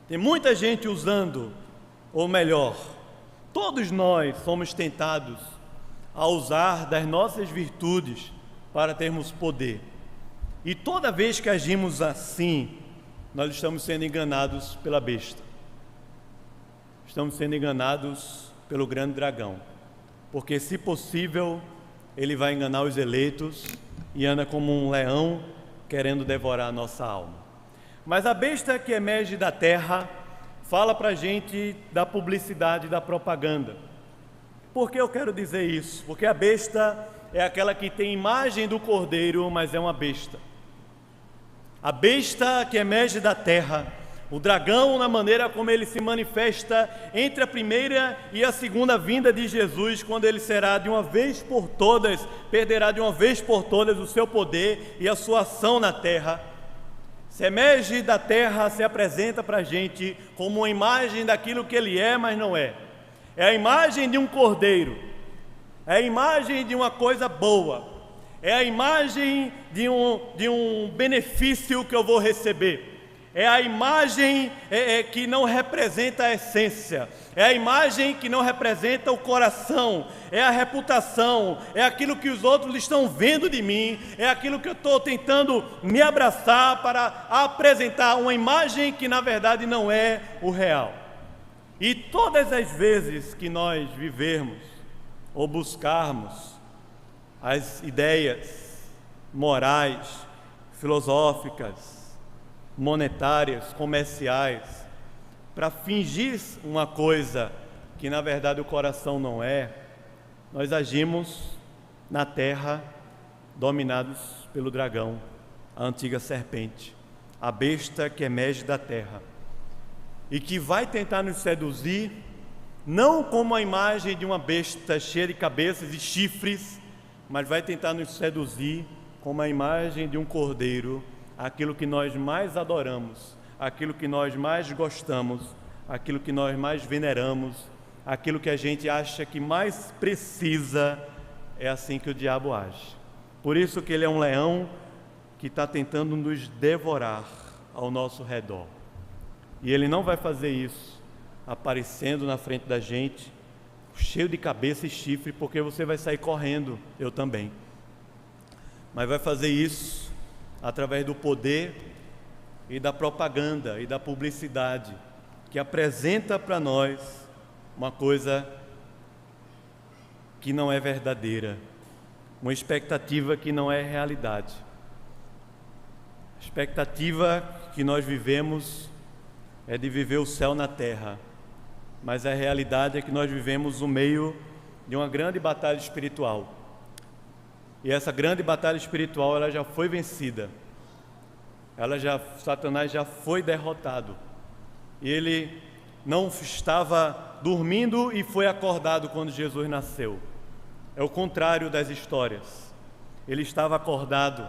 Tem muita gente usando, ou melhor, todos nós somos tentados a usar das nossas virtudes para termos poder. E toda vez que agimos assim, nós estamos sendo enganados pela besta. Estamos sendo enganados pelo grande dragão. Porque, se possível, ele vai enganar os eleitos e anda como um leão querendo devorar a nossa alma. Mas a besta que emerge da terra fala para a gente da publicidade, da propaganda. Por que eu quero dizer isso? Porque a besta é aquela que tem imagem do cordeiro, mas é uma besta. A besta que emerge da terra, o dragão, na maneira como ele se manifesta entre a primeira e a segunda vinda de Jesus, quando ele será de uma vez por todas, perderá de uma vez por todas o seu poder e a sua ação na terra. Se emerge da terra, se apresenta para a gente como uma imagem daquilo que ele é, mas não é. É a imagem de um cordeiro, é a imagem de uma coisa boa, é a imagem de um benefício que eu vou receber. É a imagem que não representa a essência, é a imagem que não representa o coração, é a reputação, é aquilo que os outros estão vendo de mim, é aquilo que eu estou tentando me abraçar para apresentar uma imagem que na verdade não é o real. E todas as vezes que nós vivermos ou buscarmos as ideias morais, filosóficas, monetárias, comerciais, para fingir uma coisa que na verdade o coração não é, nós agimos na terra dominados pelo dragão, a antiga serpente, a besta que emerge da terra e que vai tentar nos seduzir, não como a imagem de uma besta cheia de cabeças e chifres, mas vai tentar nos seduzir como a imagem de um cordeiro, aquilo que nós mais adoramos, aquilo que nós mais gostamos, aquilo que nós mais veneramos, aquilo que a gente acha que mais precisa. É assim que o diabo age. Por isso que ele é um leão que está tentando nos devorar ao nosso redor. E ele não vai fazer isso aparecendo na frente da gente, cheio de cabeça e chifre, porque você vai sair correndo, eu também. Mas vai fazer isso através do poder e da propaganda e da publicidade, que apresenta para nós uma coisa que não é verdadeira, uma expectativa que não é realidade. A expectativa que nós vivemos é de viver o céu na terra, mas a realidade é que nós vivemos no meio de uma grande batalha espiritual. E essa grande batalha espiritual, ela já foi vencida. Satanás já foi derrotado. E ele não estava dormindo e foi acordado quando Jesus nasceu. É o contrário das histórias. Ele estava acordado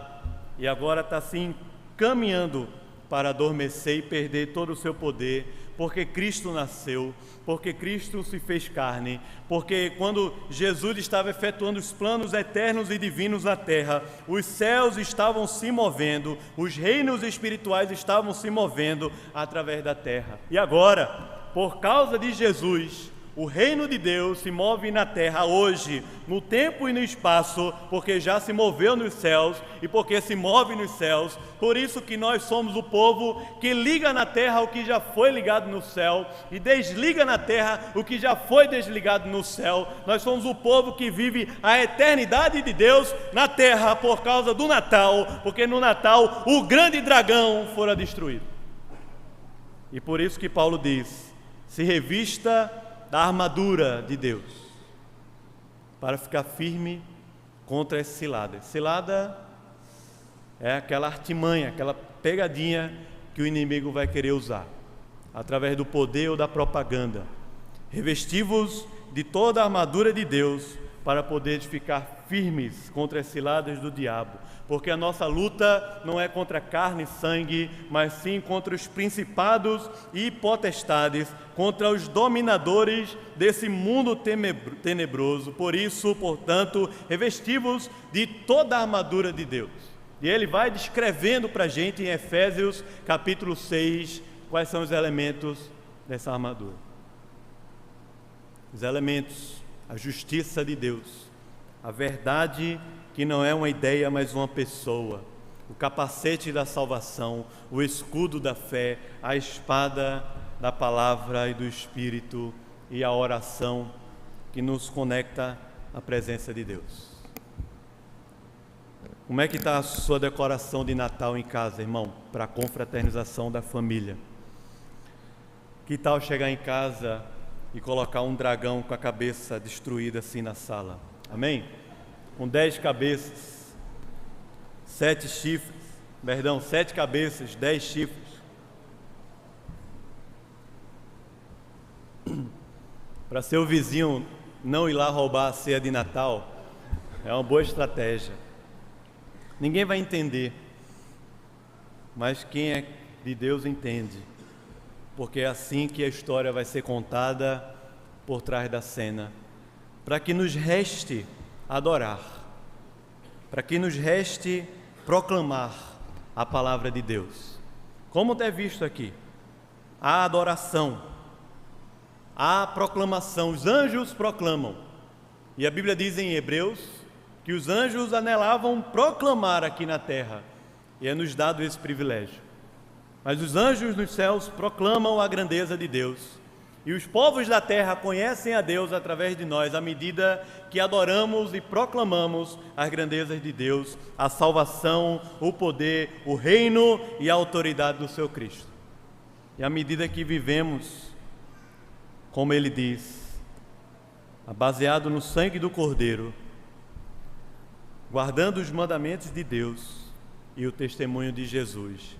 e agora está se encaminhando para adormecer e perder todo o seu poder, porque Cristo nasceu, porque Cristo se fez carne, porque quando Jesus estava efetuando os planos eternos e divinos na terra, os céus estavam se movendo, os reinos espirituais estavam se movendo através da terra. E agora, por causa de Jesus, O reino de Deus se move na terra hoje, no tempo e no espaço, porque já se moveu nos céus e porque se move nos céus. Por isso que nós somos o povo que liga na terra o que já foi ligado no céu e desliga na terra o que já foi desligado no céu. Nós somos o povo que vive a eternidade de Deus na terra por causa do Natal, porque no Natal o grande dragão fora destruído. E por isso que Paulo diz: se revista da armadura de Deus, para ficar firme contra as ciladas. Cilada é aquela artimanha, aquela pegadinha que o inimigo vai querer usar, através do poder ou da propaganda. Revesti-vos de toda a armadura de Deus, para poder ficar firmes contra as ciladas do diabo, porque a nossa luta não é contra carne e sangue, mas sim contra os principados e potestades, contra os dominadores desse mundo tenebroso. Por isso, portanto, revesti-vos de toda a armadura de Deus. E ele vai descrevendo para a gente em Efésios capítulo 6, quais são os elementos dessa armadura. Os elementos: a justiça de Deus, a verdade que não é uma ideia, mas uma pessoa, o capacete da salvação, o escudo da fé, a espada da palavra e do Espírito e a oração que nos conecta à presença de Deus. Como é que está a sua decoração de Natal em casa, irmão? Para a confraternização da família. Que tal chegar em casa e colocar um dragão com a cabeça destruída assim na sala? Amém? Com 10 cabeças, 7 chifres, 7 cabeças, 10 chifres. Para seu vizinho não ir lá roubar a ceia de Natal, é uma boa estratégia. Ninguém vai entender, mas quem é de Deus entende, porque é assim que a história vai ser contada por trás da cena, para que nos reste adorar, para que nos reste proclamar a palavra de Deus. Como é visto aqui, a adoração, a proclamação, os anjos proclamam, e a Bíblia diz em Hebreus que os anjos anelavam proclamar aqui na terra, e é nos dado esse privilégio. Mas os anjos nos céus proclamam a grandeza de Deus, e os povos da terra conhecem a Deus através de nós, à medida que adoramos e proclamamos as grandezas de Deus, a salvação, o poder, o reino e a autoridade do seu Cristo. E à medida que vivemos, como ele diz, baseado no sangue do Cordeiro, guardando os mandamentos de Deus e o testemunho de Jesus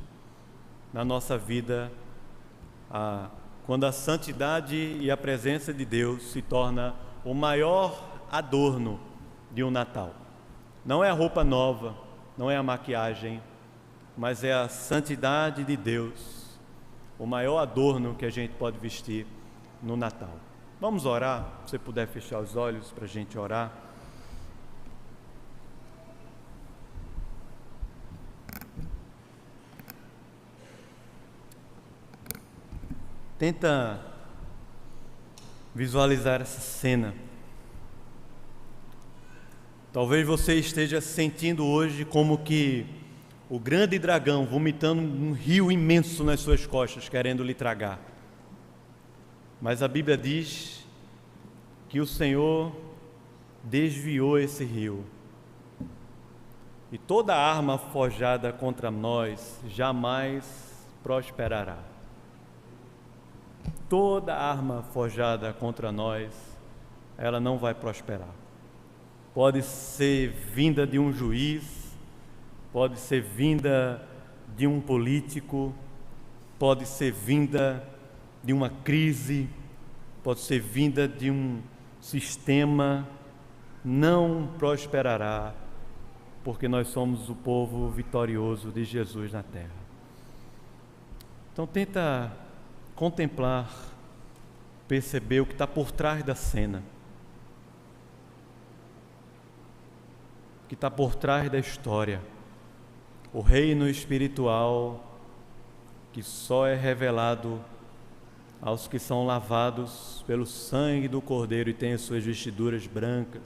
na nossa vida, quando a santidade e a presença de Deus se torna o maior adorno de um Natal. Não é a roupa nova, não é a maquiagem, mas é a santidade de Deus, o maior adorno que a gente pode vestir no Natal. Vamos orar? Se você puder fechar os olhos para a gente orar. Tenta visualizar essa cena. Talvez você esteja sentindo hoje como que o grande dragão vomitando um rio imenso nas suas costas, querendo lhe tragar. Mas a Bíblia diz que o Senhor desviou esse rio. E toda arma forjada contra nós jamais prosperará. Toda arma forjada contra nós, ela não vai prosperar. Pode ser vinda de um juiz, pode ser vinda de um político, pode ser vinda de uma crise, pode ser vinda de um sistema, não prosperará, porque nós somos o povo vitorioso de Jesus na terra. Então tenta contemplar, perceber o que está por trás da cena, o que está por trás da história, o reino espiritual que só é revelado aos que são lavados pelo sangue do Cordeiro e têm as suas vestiduras brancas,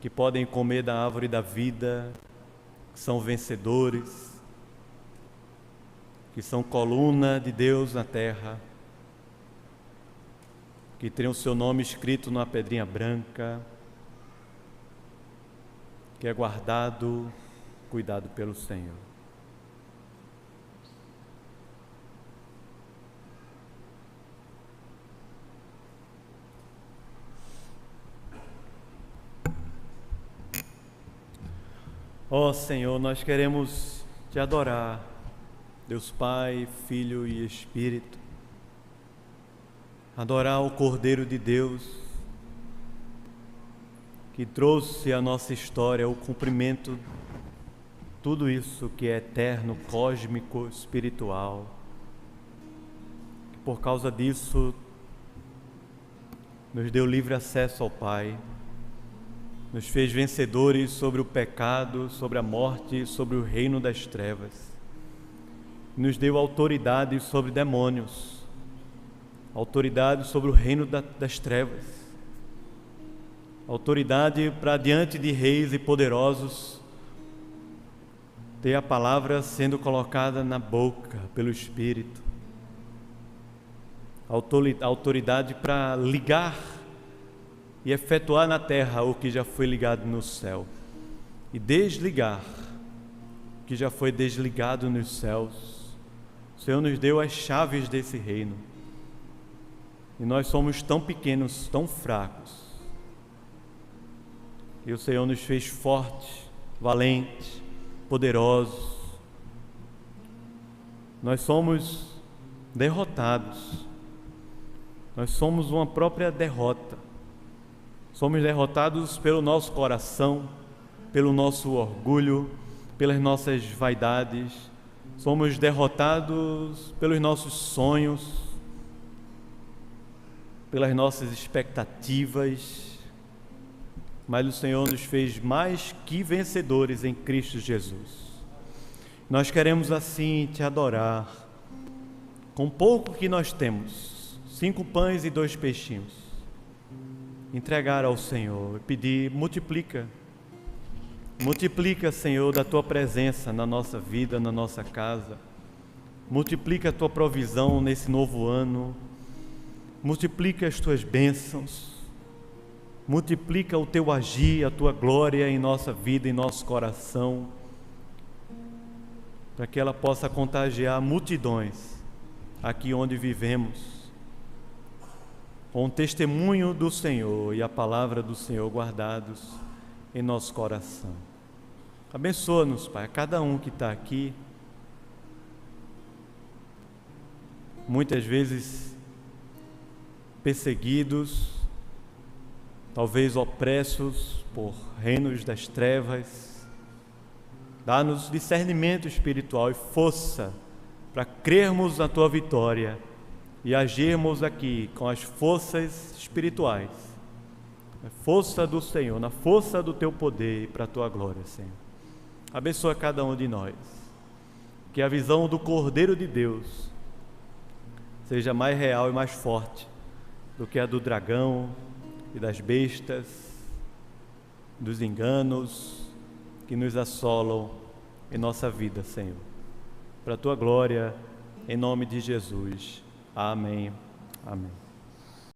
que podem comer da árvore da vida, que são vencedores, que são coluna de Deus na terra, que tem o seu nome escrito numa pedrinha branca, que é guardado, cuidado pelo Senhor. Ó Senhor, nós queremos Te adorar, Deus Pai, Filho e Espírito. Adorar o Cordeiro de Deus, que trouxe à nossa história o cumprimento de tudo isso que é eterno, cósmico, espiritual. Por causa disso, nos deu livre acesso ao Pai, nos fez vencedores sobre o pecado, sobre a morte, sobre o reino das trevas. Nos deu autoridade sobre demônios, autoridade sobre o reino das trevas, autoridade para diante de reis e poderosos ter a palavra sendo colocada na boca pelo Espírito, autoridade para ligar e efetuar na terra o que já foi ligado no céu e desligar o que já foi desligado nos céus. O Senhor nos deu as chaves desse reino e nós somos tão pequenos, tão fracos, e o Senhor nos fez fortes, valentes, poderosos. Nós somos derrotados, nós somos uma própria derrota. Somos derrotados pelo nosso coração, pelo nosso orgulho, pelas nossas vaidades. Somos derrotados pelos nossos sonhos, pelas nossas expectativas. Mas o Senhor nos fez mais que vencedores em Cristo Jesus. Nós queremos assim Te adorar, com pouco que nós temos, 5 pães e 2 peixinhos. Entregar ao Senhor e pedir, multiplica, Senhor, da Tua presença na nossa vida, na nossa casa. Multiplica a Tua provisão nesse novo ano, multiplica as Tuas bênçãos, multiplica o Teu agir, a Tua glória em nossa vida, em nosso coração, para que ela possa contagiar multidões aqui onde vivemos, com o testemunho do Senhor e a palavra do Senhor guardados em nosso coração. Abençoa-nos, Pai, a cada um que está aqui, muitas vezes perseguidos, talvez opressos por reinos das trevas. Dá-nos discernimento espiritual e força para crermos na Tua vitória e agirmos aqui com as forças espirituais, na força do Senhor, na força do Teu poder e para a Tua glória, Senhor. Abençoa cada um de nós, que a visão do Cordeiro de Deus seja mais real e mais forte do que a do dragão e das bestas, dos enganos que nos assolam em nossa vida, Senhor. Para a Tua glória, em nome de Jesus. Amém. Amém.